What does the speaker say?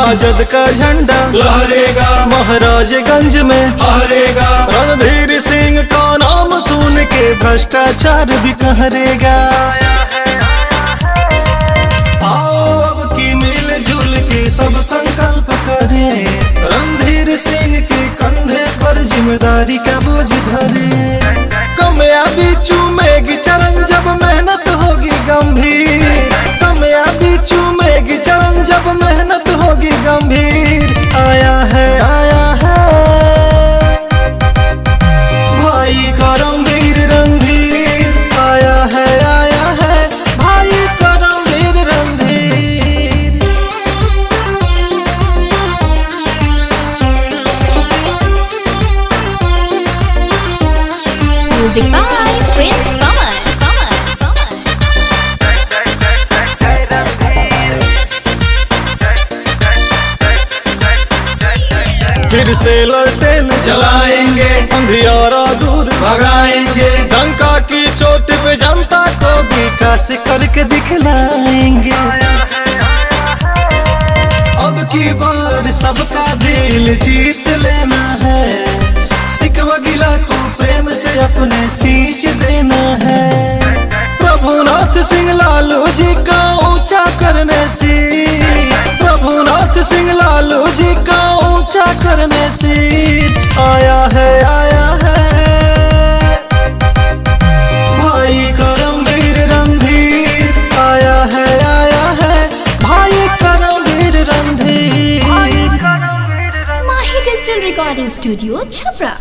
राजद का झंडा लहरेगा, महाराजगंज में लहरेगा। रणधीर सिंह का नाम सुन के भ्रष्टाचार भी कहरेगा। आओ अब की मिलजुल के सब संकल्प करें, रणधीर सिंह के कंधे पर जिम्मेदारी का बोझ धरे। कामयाबी चूमेगी चरण जब मेहनत होगी गंभीर, कामयाबी चूमेगी चरण जब मेहनत होगी गंभीर। आया है भाई करमवीर रणधीर, आया है भाई Karambir Randhir. Music by Prince Pawan. फिर से ललटेन जलाएंगे, अंधियारा दूर भगाएंगे। डंका की चोट पे जनता को विकास करके दिखलाएंगे। अब की बार सबका दिल जीत लेना है, सिकवा गिला को प्रेम से अपने सींच देना है। प्रभुनाथ सिंह लालू जी का ऊंचा करने से, प्रभुनाथ सिंह लालू जी का ऊंचा करने से आया है भाई करमवीर रणधीर, आया है भाई Karambir Randhir. Mahi Digital Recording Studio, Chhapra.